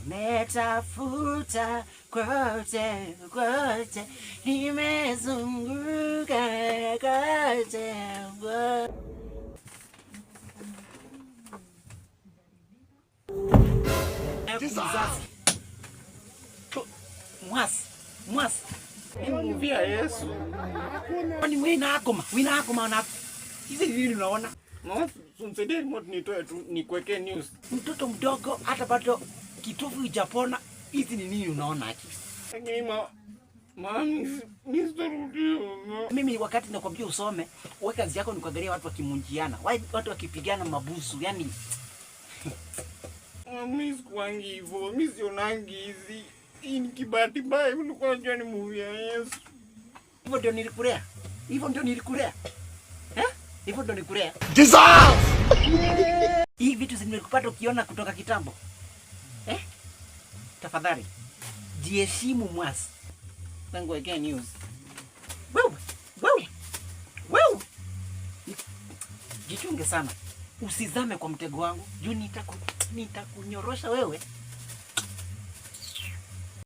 Nimetafuta kote kote, nimezunguka kote kote. Mwasi. Via Yesu. Kwani wina akoma na hizi nini unaona? No, umsaidie remote nitoe tu nikuwekee news. Mtoto mdogo hata bado kitovu ijapona, hizi ni nini unaona haki? Lakini mami nisitarudia. Mimi wakati nakwambia usome, wewe kazi yako ni kuangalia watu wakimunjiana, watu wakipigana mabusu, yani mimi sikuangi hivyo, mimi sionangi hizi. Hii ni kibati mbaya, ulikuwa unajua ni movie ya Yesu. Hivyo ndio nilikulea. Hivyo ndio nilikulea. Hivyo ndio nilikulea. Hii vitu zimekupata ukiona kutoka kitambo. Tafadhali jiheshimu mwasi. Tangu again news. Wewe. Jichunge sana. Usizame kwa mtego wangu. Juu nitakunyorosha wewe.